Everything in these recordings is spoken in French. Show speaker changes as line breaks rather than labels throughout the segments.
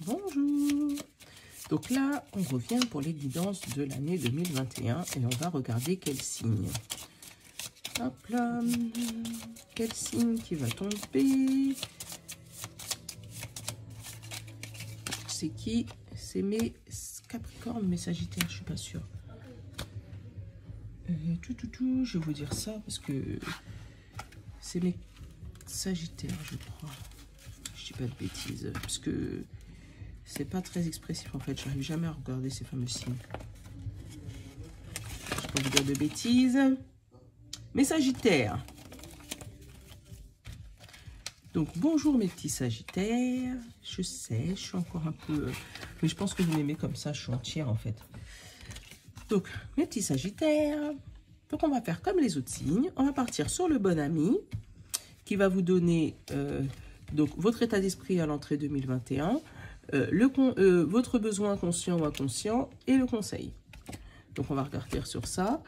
Bonjour. Donc là, on revient pour les guidances de l'année 2021 et on va regarder quel signe. Hop là, quel signe qui va tomber? C'est qui? C'est mes Capricornes, mes Sagittaires, je suis pas sûre. Je vais vous dire ça parce que c'est mes Sagittaires, je crois. Je dis pas de bêtises parce que c'est pas très expressif en fait. J'arrive jamais à regarder ces fameux signes. Je vais pas vous dire de bêtises. Mes Sagittaires. Donc bonjour mes petits Sagittaires. Je sais, je suis encore un peu... mais je pense que vous m'aimez comme ça, je suis entière en fait. Donc mes petits Sagittaires. Donc on va faire comme les autres signes. On va partir sur le bon ami qui va vous donner donc votre état d'esprit à l'entrée 2021, votre besoin conscient ou inconscient et le conseil. Donc on va regarder sur ça.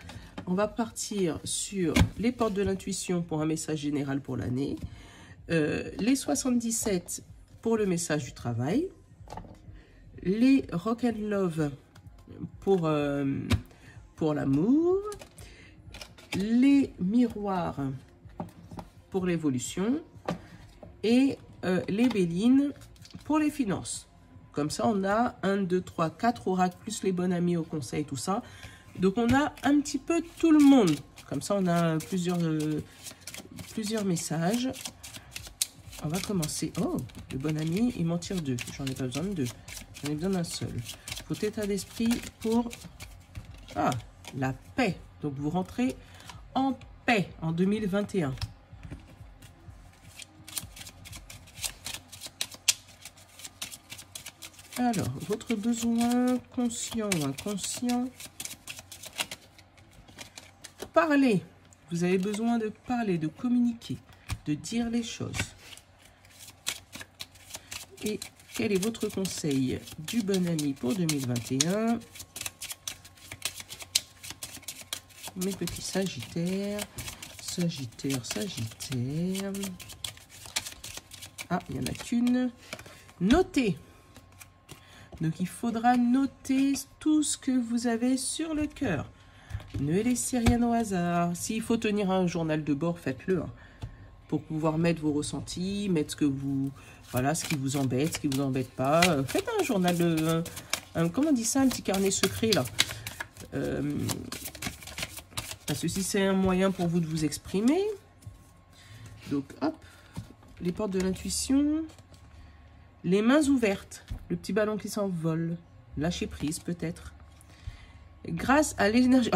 On va partir sur les portes de l'intuition pour un message général pour l'année. Les 77 pour le message du travail. Les rock and love pour l'amour. Les miroirs pour l'évolution. Et les bélines pour les finances. Comme ça, on a 1, 2, 3, 4 oracles, plus les bons amis au conseil, tout ça. Donc, on a un petit peu tout le monde. Comme ça, on a plusieurs messages. On va commencer. Oh, le bon ami, il m'en tire 2. J'en ai pas besoin de 2. J'en ai besoin d'un seul. Votre état d'esprit pour la paix. Donc, vous rentrez en paix en 2021. Alors, votre besoin conscient ou inconscient. Parler. Vous avez besoin de parler, de communiquer, de dire les choses. Et quel est votre conseil du bon ami pour 2021? Mes petits Sagittaires. Sagittaire, Sagittaire. Ah, il n'y en a qu'une. Notez. Donc, il faudra noter tout ce que vous avez sur le cœur. Ne laissez rien au hasard. S'il faut tenir un journal de bord, faites-le. Hein, pour pouvoir mettre vos ressentis, mettre ce que vous... Voilà, ce qui vous embête, ce qui vous embête pas. Faites un journal de... comment on dit ça? Un petit carnet secret, là. Parce que si c'est un moyen pour vous de vous exprimer. Donc, hop. Les portes de l'intuition... Les mains ouvertes, le petit ballon qui s'envole, lâcher prise peut-être. Grâce à l'énergie,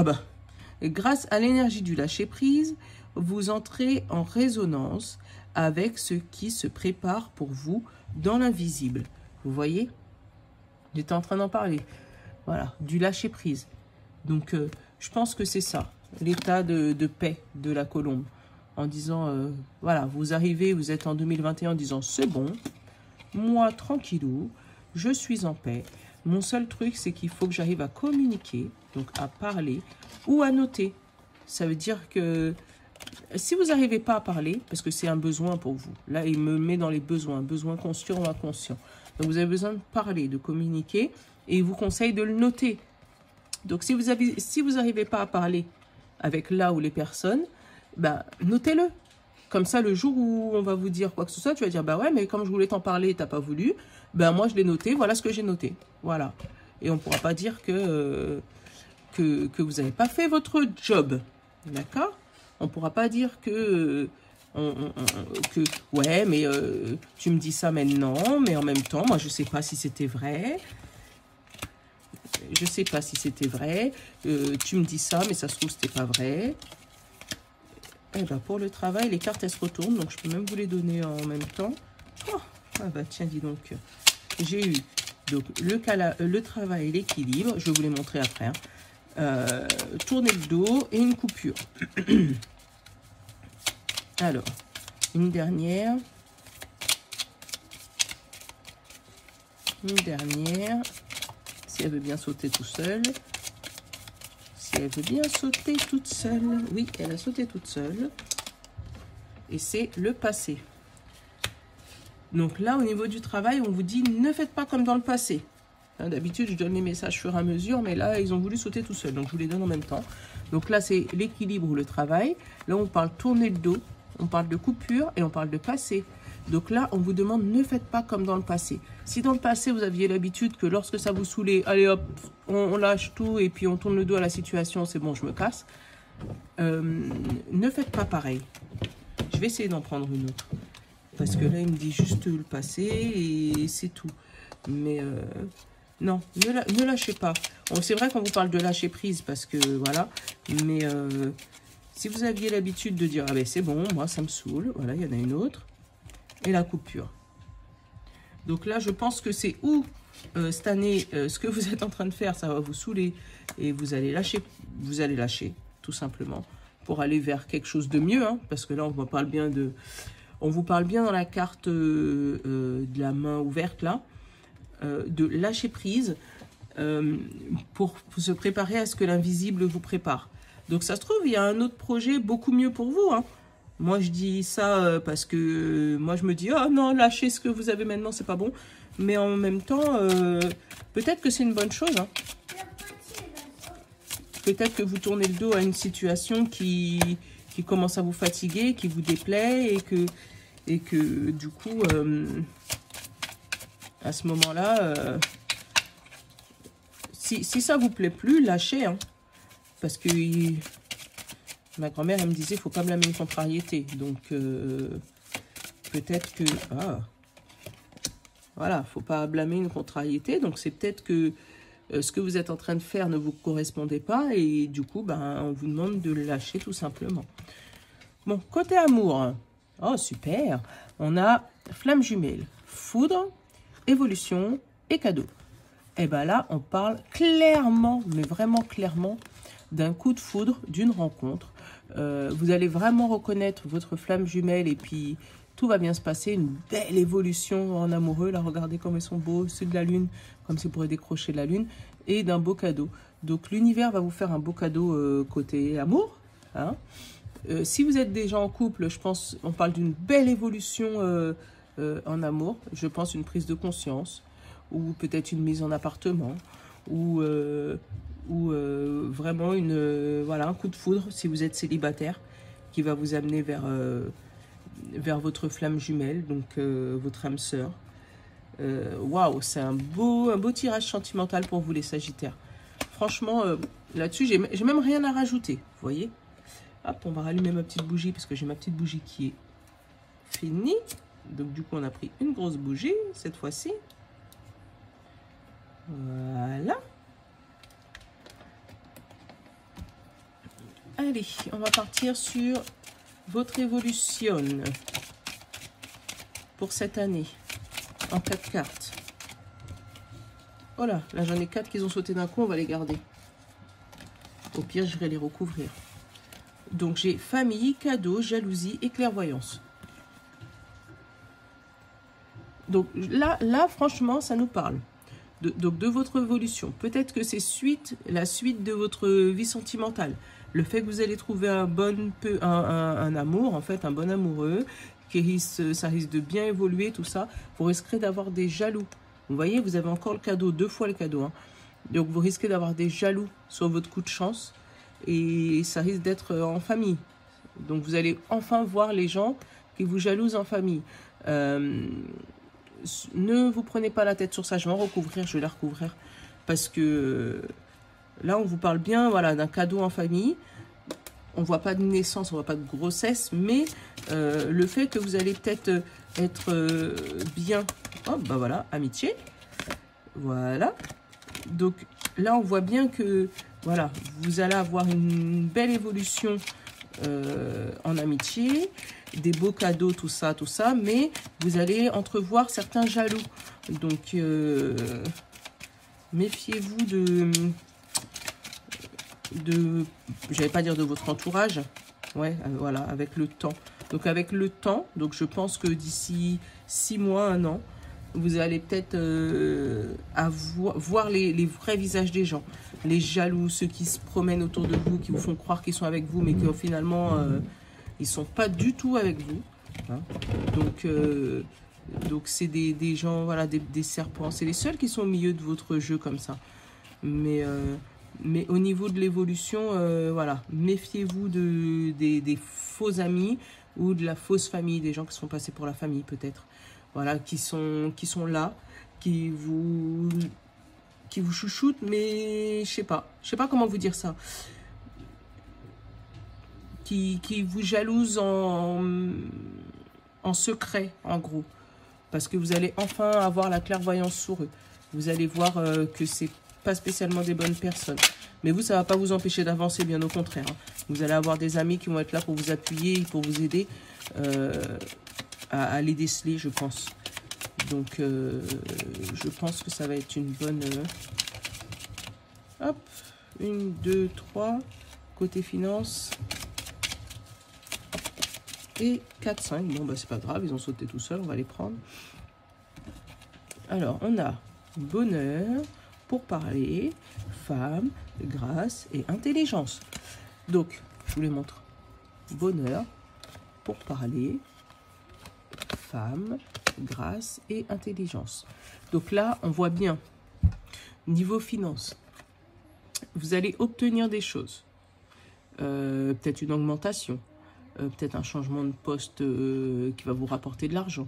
grâce à l'énergie du lâcher prise, vous entrez en résonance avec ce qui se prépare pour vous dans l'invisible. Vous voyez? J'étais en train d'en parler. Voilà, du lâcher prise. Donc, je pense que c'est ça, l'état de paix de la colombe. En disant, voilà, vous arrivez, vous êtes en 2021 en disant, c'est bon. Moi, tranquillou, je suis en paix. Mon seul truc, c'est qu'il faut que j'arrive à communiquer, donc à parler ou à noter. Ça veut dire que si vous n'arrivez pas à parler, parce que c'est un besoin pour vous, là, il me met dans les besoins conscients ou inconscients. Donc, vous avez besoin de parler, de communiquer, et il vous conseille de le noter. Donc, si vous n'arrivez pas à parler avec là ou les personnes, ben, notez-le. Comme ça, le jour où on va vous dire quoi que ce soit, tu vas dire, bah ouais, mais comme je voulais t'en parler, t'as pas voulu, ben moi je l'ai noté, voilà ce que j'ai noté. Voilà. Et on ne pourra pas dire que vous n'avez pas fait votre job. D'accord? On ne pourra pas dire que ouais, mais tu me dis ça maintenant, mais en même temps, moi je sais pas si c'était vrai. Je sais pas si c'était vrai. Tu me dis ça, mais ça se trouve c'était pas vrai. Eh ben pour le travail, les cartes, elles se retournent. Donc, je peux même vous les donner en même temps. Oh, ah bah tiens, dis donc. J'ai eu donc, le travail et l'équilibre. Je vais vous les montrer après. Hein. Tourner le dos et une coupure. Alors, une dernière. Une dernière. Si elle veut bien sauter tout seul. Elle veut bien sauter toute seule. Oui, elle a sauté toute seule. Et c'est le passé. Donc là, au niveau du travail, on vous dit ne faites pas comme dans le passé. Hein, d'habitude, je donne les messages au fur et à mesure, mais là, ils ont voulu sauter tout seuls. Donc, je vous les donne en même temps. Donc là, c'est l'équilibre ou le travail. Là, on parle tourner le dos, on parle de coupure et on parle de passé. Donc là, on vous demande ne faites pas comme dans le passé. Si dans le passé, vous aviez l'habitude que lorsque ça vous saoulait, allez hop, on lâche tout et puis on tourne le dos à la situation, c'est bon, je me casse. Ne faites pas pareil. Je vais essayer d'en prendre une autre. Parce que là, il me dit juste le passé et c'est tout. Mais non, ne lâchez pas. Bon, c'est vrai qu'on vous parle de lâcher prise parce que voilà. Mais si vous aviez l'habitude de dire, ah ben c'est bon, moi ça me saoule. Voilà, il y en a une autre. Et la coupure. Donc là, je pense que c'est où cette année, ce que vous êtes en train de faire, ça va vous saouler. Et vous allez lâcher, tout simplement. Pour aller vers quelque chose de mieux. Hein, parce que là, on vous parle bien de... On vous parle bien dans la carte de la main ouverte, là, de lâcher prise pour se préparer à ce que l'invisible vous prépare. Donc, ça se trouve, il y a un autre projet beaucoup mieux pour vous. Hein. Moi, je dis ça parce que moi, je me dis, oh non, lâchez ce que vous avez maintenant, c'est pas bon. Mais en même temps, peut-être que c'est une bonne chose. Hein. Peut-être que vous tournez le dos à une situation qui commence à vous fatiguer, qui vous déplaît et que du coup, à ce moment-là, si ça vous plaît plus, lâchez. Hein, parce que ma grand-mère, elle me disait, il ne faut pas blâmer une contrariété. Donc, peut-être que... Ah, voilà, il ne faut pas blâmer une contrariété. Donc, c'est peut-être que ce que vous êtes en train de faire ne vous correspondait pas. Et du coup, ben, on vous demande de le lâcher tout simplement. Bon, côté amour. Oh, super. On a flamme jumelle, foudre, évolution et cadeau. Et bien là, on parle clairement, mais vraiment clairement, d'un coup de foudre, d'une rencontre. Vous allez vraiment reconnaître votre flamme jumelle et puis tout va bien se passer. Une belle évolution en amoureux. Là, regardez comme ils sont beaux. C'est de la lune, comme c'est pour décrocher de la lune. Et d'un beau cadeau. Donc, l'univers va vous faire un beau cadeau côté amour. Hein. Si vous êtes déjà en couple, je pense, on parle d'une belle évolution en amour. Je pense une prise de conscience ou peut-être une mise en appartement ou vraiment voilà, un coup de foudre si vous êtes célibataire qui va vous amener vers votre flamme jumelle, donc votre âme sœur. Waouh, c'est un beau tirage sentimental pour vous les Sagittaires. Franchement, là-dessus, j'ai même rien à rajouter, vous voyez. Hop, on va rallumer ma petite bougie parce que j'ai ma petite bougie qui est finie. Donc du coup, on a pris une grosse bougie cette fois-ci. Voilà. Allez, on va partir sur votre évolution pour cette année en 4 cartes. Voilà, là j'en ai 4 qui ont sauté d'un coup, on va les garder. Au pire, je vais les recouvrir. Donc j'ai famille, cadeau, jalousie et clairvoyance. Donc là franchement, ça nous parle. Donc de votre évolution. Peut-être que c'est la suite de votre vie sentimentale. Le fait que vous allez trouver un amour, en fait, un bon amoureux, ça risque de bien évoluer, tout ça. Vous risquerez d'avoir des jaloux. Vous voyez, vous avez encore le cadeau, 2 fois le cadeau. Hein. Donc vous risquez d'avoir des jaloux sur votre coup de chance. Et ça risque d'être en famille. Donc vous allez enfin voir les gens qui vous jalousent en famille. Ne vous prenez pas la tête sur ça. Je vais en recouvrir, je vais la recouvrir. Parce que là, on vous parle bien voilà, d'un cadeau en famille. On ne voit pas de naissance, on ne voit pas de grossesse. Mais le fait que vous allez peut-être être bien... Oh, bah voilà, amitié. Voilà. Donc là, on voit bien que... Voilà, vous allez avoir une belle évolution en amitié, des beaux cadeaux, tout ça, mais vous allez entrevoir certains jaloux. Donc, méfiez-vous j'allais pas dire de votre entourage, ouais, voilà, avec le temps. Donc, avec le temps, donc je pense que d'ici 6 mois, 1 an, vous allez peut-être voir les vrais visages des gens. Les jaloux, ceux qui se promènent autour de vous, qui vous font croire qu'ils sont avec vous, mais que finalement, ils ne sont pas du tout avec vous. Hein. Donc, Donc c'est des gens, voilà, des serpents. C'est les seuls qui sont au milieu de votre jeu comme ça. Mais au niveau de l'évolution, voilà, méfiez-vous des faux amis ou de la fausse famille, des gens qui sont passés pour la famille peut-être. Voilà, qui sont là, qui vous chouchoutent, mais je sais pas comment vous dire ça. Qui vous jalousent en secret, en gros. Parce que vous allez enfin avoir la clairvoyance sur eux. Vous allez voir que c'est pas spécialement des bonnes personnes. Mais vous, ça va pas vous empêcher d'avancer, bien au contraire. Hein. Vous allez avoir des amis qui vont être là pour vous appuyer, pour vous aider à les déceler, je pense. Donc, je pense que ça va être une bonne... hop, 1, 2, 3, côté finance... Et 4, 5, bon bah c'est pas grave, ils ont sauté tout seuls, on va les prendre. Alors, on a bonheur, pourparler, femme, grâce et intelligence. Donc, je vous les montre. Bonheur, pourparler, femme, grâce et intelligence. Donc là, on voit bien, niveau finance, vous allez obtenir des choses. Peut-être une augmentation. Peut-être un changement de poste qui va vous rapporter de l'argent.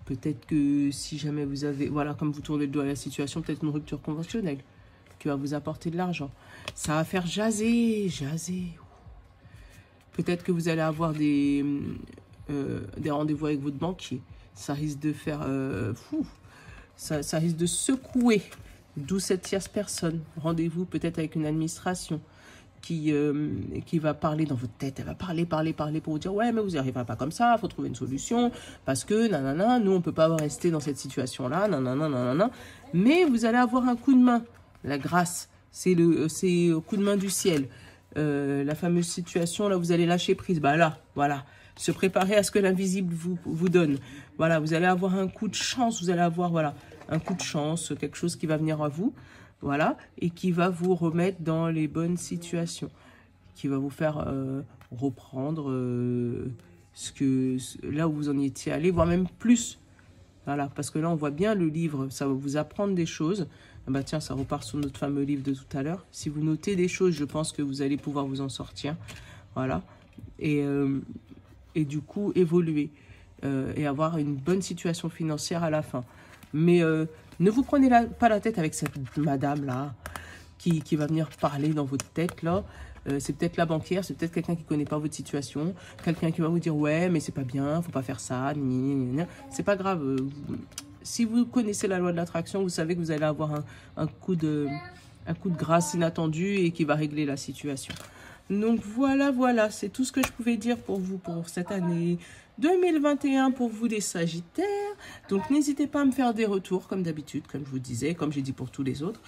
Peut-être que si jamais vous avez, voilà, comme vous tournez le dos à la situation, peut-être une rupture conventionnelle qui va vous apporter de l'argent. Ça va faire jaser. Peut-être que vous allez avoir des rendez-vous avec votre banquier. Ça risque de faire ça risque de secouer. D'où cette tierce personne. Rendez-vous peut-être avec une administration. Qui va parler dans votre tête, elle va parler pour vous dire « Ouais, mais vous n'y arriverez pas comme ça, il faut trouver une solution, parce que nanana, nous, on ne peut pas rester dans cette situation-là, nanana. » Mais vous allez avoir un coup de main. La grâce, c'est au coup de main du ciel. La fameuse situation, là, vous allez lâcher prise. Bah là, voilà. Se préparer à ce que l'invisible vous donne. Voilà, vous allez avoir un coup de chance, vous allez avoir, voilà, un coup de chance, quelque chose qui va venir à vous. Voilà, et qui va vous remettre dans les bonnes situations, qui va vous faire reprendre là où vous en étiez allé, voire même plus. Voilà, parce que là, on voit bien le livre, ça va vous apprendre des choses. Ah bah tiens, ça repart sur notre fameux livre de tout à l'heure. Si vous notez des choses, je pense que vous allez pouvoir vous en sortir. Voilà, et du coup, évoluer et avoir une bonne situation financière à la fin. Mais ne vous prenez pas la tête avec cette madame-là qui va venir parler dans votre tête, là. C'est peut-être la banquière, c'est peut-être quelqu'un qui ne connaît pas votre situation. Quelqu'un qui va vous dire « Ouais, mais c'est pas bien, faut pas faire ça. » C'est pas grave. Si vous connaissez la loi de l'attraction, vous savez que vous allez avoir un coup de grâce inattendu et qui va régler la situation. Donc voilà, c'est tout ce que je pouvais dire pour vous pour cette année 2021 pour vous les Sagittaires. Donc n'hésitez pas à me faire des retours comme d'habitude, comme je vous disais, comme j'ai dit pour tous les autres,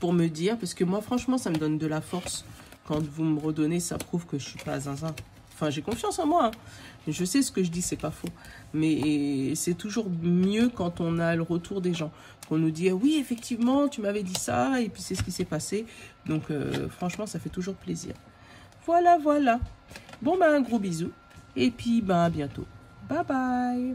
pour me dire, parce que moi franchement ça me donne de la force quand vous me redonnez, ça prouve que je suis pas zinzin. Enfin j'ai confiance en moi, hein. Je sais ce que je dis, c'est pas faux, mais c'est toujours mieux quand on a le retour des gens, qu'on nous dit oui effectivement tu m'avais dit ça et puis c'est ce qui s'est passé. Donc franchement ça fait toujours plaisir. Voilà. Bon, ben, un gros bisou. Et puis, ben, à bientôt. Bye bye.